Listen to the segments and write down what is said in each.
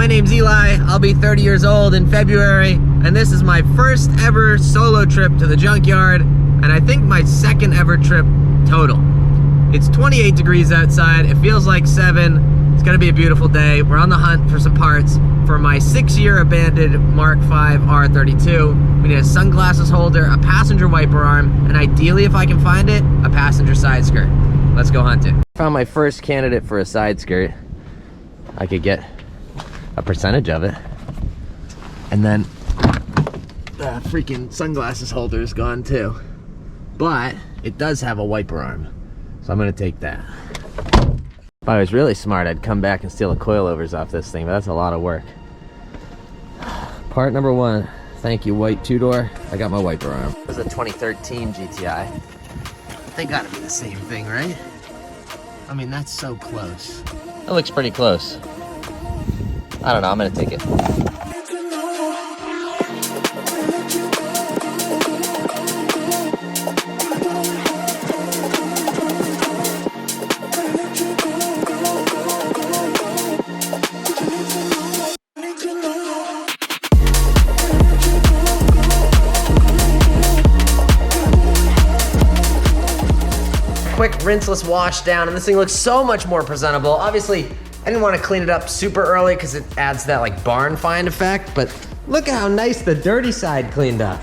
my name's Eli. I'll be 30 years old in February, and this is my first ever solo trip to the junkyard, and I think my second ever trip total. It's 28 degrees outside. It feels like 7. It's gonna be a beautiful day. We're on the hunt for some parts for my 6-year abandoned Mark V R32. We need a sunglasses holder, a passenger wiper arm, and ideally, if I can find it, a passenger side skirt. Let's go hunting. Found my first candidate for a side skirt. I could get a percentage of it. And then the freaking sunglasses holder is gone too. But it does have a wiper arm, so I'm gonna take that. If I was really smart, I'd come back and steal the coilovers off this thing, but that's a lot of work. Part number 1. Thank you, white two-door. I got my wiper arm. This is a 2013 GTI. They gotta be the same thing, right? I mean, that's so close. That looks pretty close. I don't know, I'm gonna take it. Quick rinseless wash down, and this thing looks so much more presentable. Obviously, I didn't want to clean it up super early because it adds that like barn find effect, but look at how nice the dirty side cleaned up.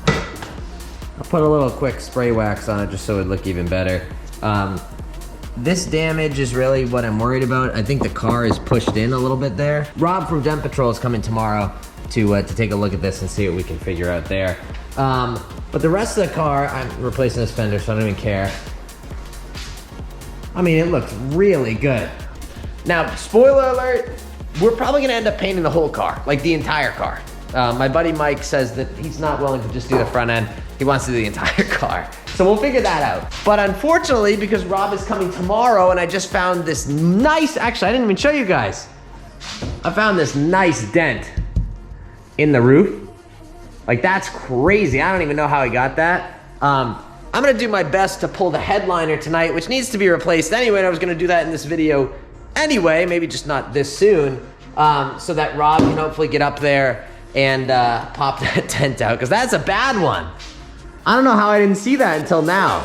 I'll put a little quick spray wax on it just so it would look even better. This damage is really what I'm worried about. I think the car is pushed in a little bit there. Rob from Gent Patrol is coming tomorrow to take a look at this and see what we can figure out there. But the rest of the car, I'm replacing this fender, so I don't even care. I mean, it looks really good. Now, spoiler alert, we're probably gonna end up painting the whole car, like the entire car. My buddy Mike says that he's not willing to just do the front end. He wants to do the entire car. So we'll figure that out. But unfortunately, because Rob is coming tomorrow and I just found this nice, actually, I didn't even show you guys. I found this nice dent in the roof. Like, that's crazy. I don't even know how he got that. I'm gonna do my best to pull the headliner tonight, which needs to be replaced anyway, and I was gonna do that in this video anyway, maybe just not this soon, so that Rob can hopefully get up there and pop that tent out, because that's a bad one. I don't know how I didn't see that until now.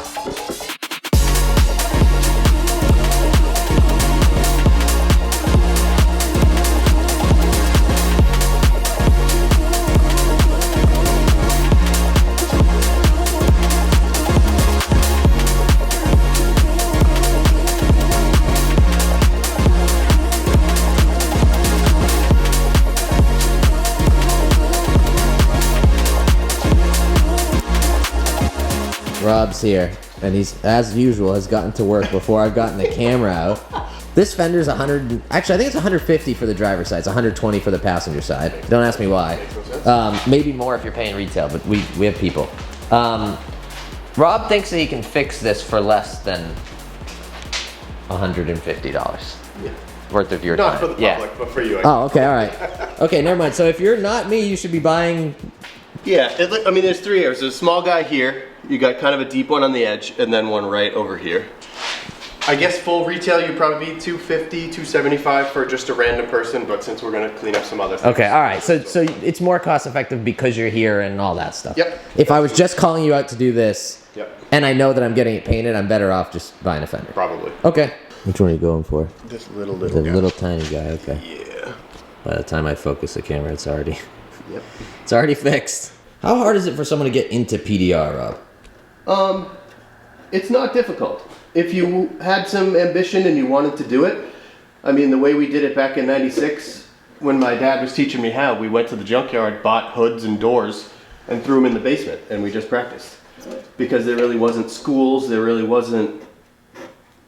Rob's here, and he's, as usual, has gotten to work before I've gotten the camera out. This fender's 100, actually I think it's 150 for the driver's side, it's 120 for the passenger side. Don't ask me why. Maybe more if you're paying retail, but we have people. Rob thinks that he can fix this for less than $150 worth of your time. Not for the public, but for you. Oh, okay, all right. Okay, never mind. So if you're not me, you should be buying. Yeah, I mean, there's 3 areas. There's a small guy here. You got kind of a deep one on the edge, and then one right over here. I guess full retail, you'd probably be $250, $275 for just a random person, but since we're gonna clean up some other things. Okay, all right. So it's more cost effective because you're here and all that stuff. Yep. If I was just calling you out to do this, yep, and I know that I'm getting it painted, I'm better off just buying a fender. Probably. Okay. Which one are you going for? This little guy. The little tiny guy, okay. Yeah. By the time I focus the camera, it's already Yep. It's already fixed. How hard is it for someone to get into PDR, Rob? It's not difficult. If you had some ambition and you wanted to do it, I mean, the way we did it back in '96, when my dad was teaching me how, we went to the junkyard, bought hoods and doors, and threw them in the basement, and we just practiced. Because there really wasn't schools, there really wasn't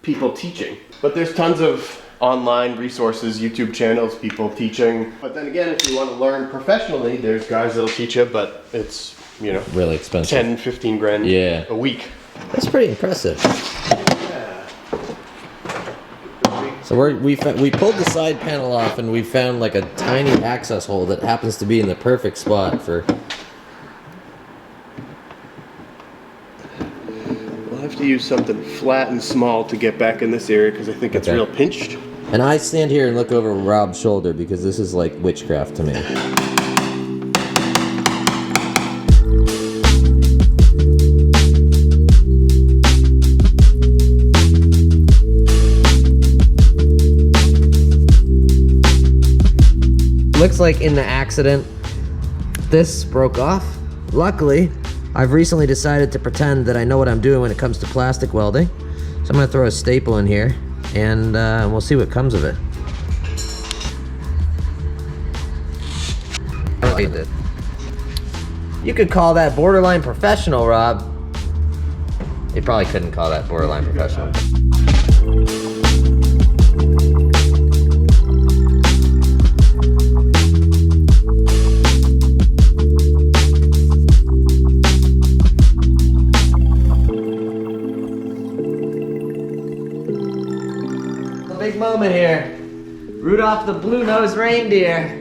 people teaching. But there's tons of online resources, YouTube channels, people teaching. But then again, if you want to learn professionally, there's guys that'll teach you, but it's, you know, really expensive. 10, 15 grand a week. That's pretty impressive. Yeah. So we pulled the side panel off, and we found like a tiny access hole that happens to be in the perfect spot for. We'll have to use something flat and small to get back in this area because I think it's real pinched. And I stand here and look over Rob's shoulder because this is like witchcraft to me. Looks like in the accident, this broke off. Luckily, I've recently decided to pretend that I know what I'm doing when it comes to plastic welding. So I'm gonna throw a staple in here and we'll see what comes of it. You could call that borderline professional, Rob. You probably couldn't call that borderline professional. Big moment here. Rudolph the blue-nosed reindeer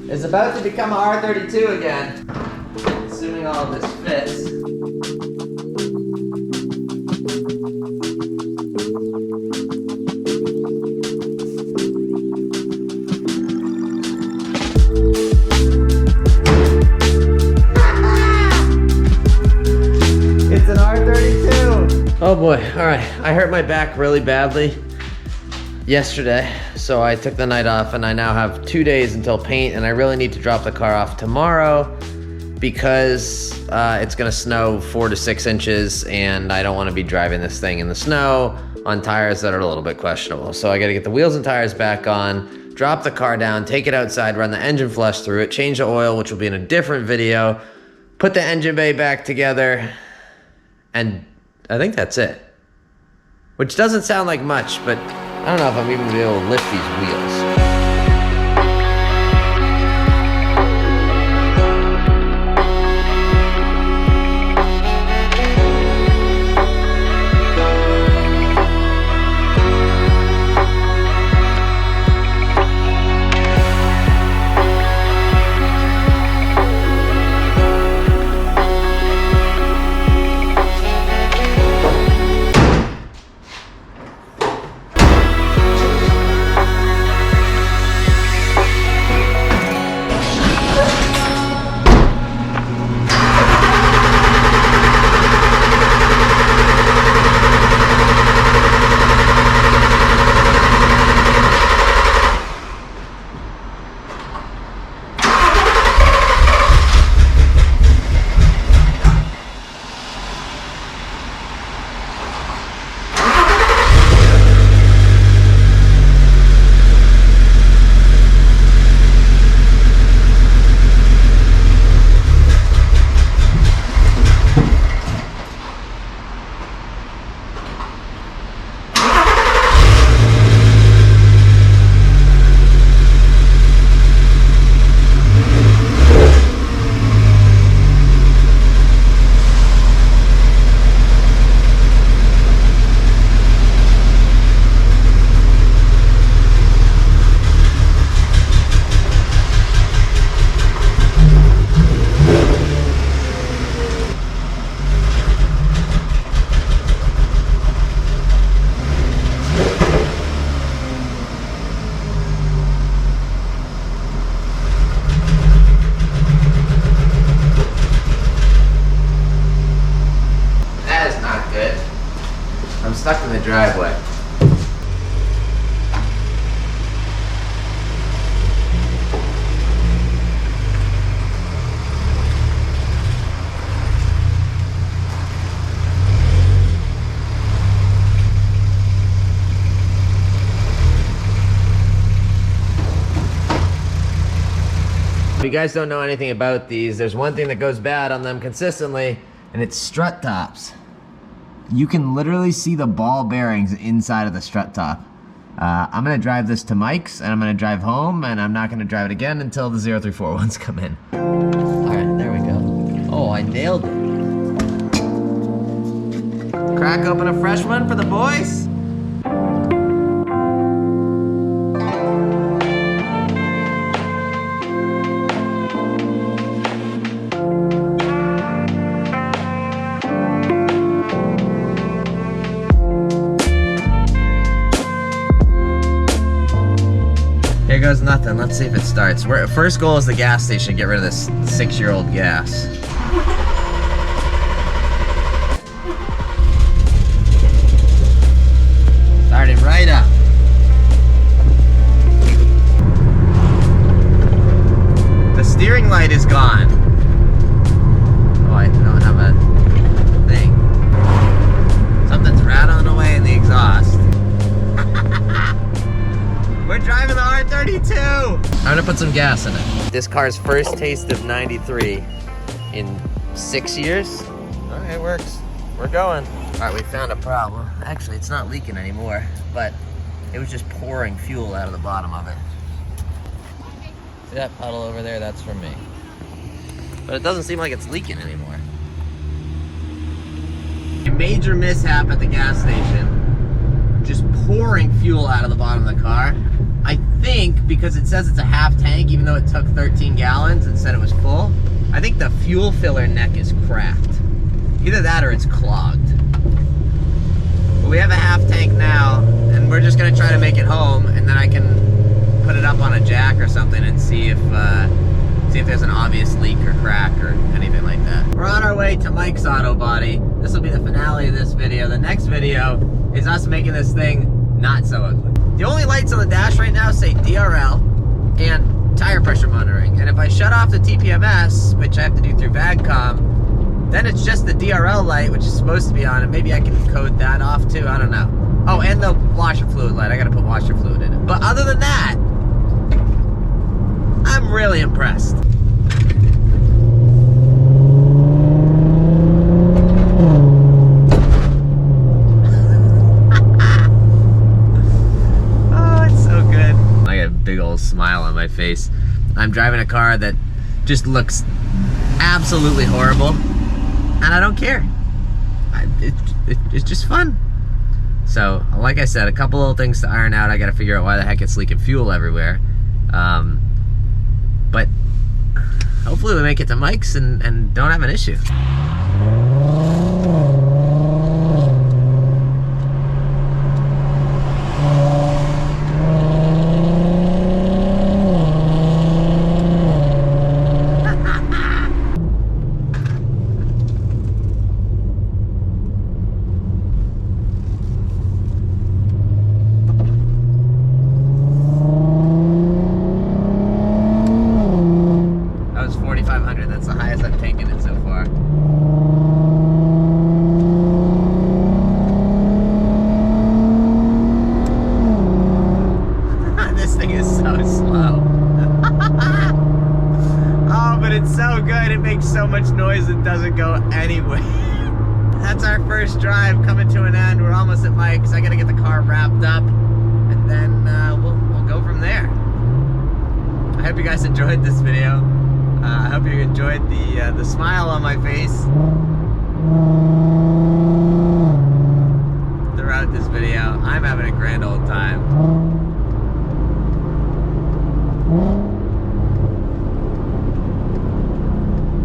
is about to become a R32 again, assuming all of this fits. It's an R32. Oh boy, all right, I hurt my back really badly yesterday, so I took the night off and I now have 2 days until paint, and I really need to drop the car off tomorrow because it's gonna snow 4 to 6 inches and I don't want to be driving this thing in the snow on tires that are a little bit questionable. So I gotta get the wheels and tires back on, drop the car down, take it outside, run the engine flush through it, change the oil, which will be in a different video, put the engine bay back together, and I think that's it. Which doesn't sound like much, but I don't know if I'm even gonna be able to lift these wheels. I'm stuck in the driveway. If you guys don't know anything about these, there's one thing that goes bad on them consistently, and it's strut tops. You can literally see the ball bearings inside of the strut top. I'm gonna drive this to Mike's, and I'm gonna drive home, and I'm not gonna drive it again until the 034 ones come in. All right, there we go. Oh, I nailed it. Crack open a fresh one for the boys. nothing. Let's see if it starts. First goal is the gas station. Get rid of this 6-year-old gas. Starting right up. The steering light is gone. Oh, I don't have a thing. Something's rattling away in the exhaust. We're driving the R32! I'm gonna put some gas in it. This car's first taste of 93 in 6 years. Okay, it works. We're going. All right, we found a problem. Actually, it's not leaking anymore, but it was just pouring fuel out of the bottom of it. See that puddle over there? That's from me. But it doesn't seem like it's leaking anymore. A major mishap at the gas station. Just pouring fuel out of the bottom of the car. I think because it says it's a half tank, even though it took 13 gallons and said it was full, I think the fuel filler neck is cracked. Either that or it's clogged. But we have a half tank now, and we're just gonna try to make it home, and then I can put it up on a jack or something and see if there's an obvious leak or crack or anything like that. We're on our way to Mike's Auto Body. This will be the finale of this video. The next video is us making this thing not so ugly. The only lights on the dash right now say DRL and tire pressure monitoring. And if I shut off the TPMS, which I have to do through VAGCOM, then it's just the DRL light, which is supposed to be on, and maybe I can code that off too, I don't know. Oh, and the washer fluid light, I gotta put washer fluid in it. But other than that, I'm really impressed. Big old smile on my face. I'm driving a car that just looks absolutely horrible, and I don't care. It's just fun. So, like I said, a couple little things to iron out. I gotta figure out why the heck it's leaking fuel everywhere. But hopefully we make it to Mike's and don't have an issue. That's the highest I've taken it so far. This thing is so slow. Oh, but it's so good. It makes so much noise it doesn't go anywhere. That's our first drive coming to an end. We're almost at Mike's. I gotta get the car wrapped up, and then we'll go from there. I hope you guys enjoyed this video. I hope you enjoyed the smile on my face throughout this video. I'm having a grand old time.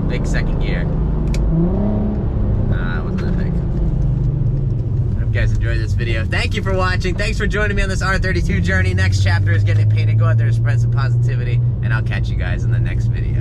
Big second gear. It wasn't that big. I hope you guys enjoyed this video. Thank you for watching. Thanks for joining me on this R32 journey. Next chapter is getting it painted. Go out there and spread some positivity, and I'll catch you guys in the next video.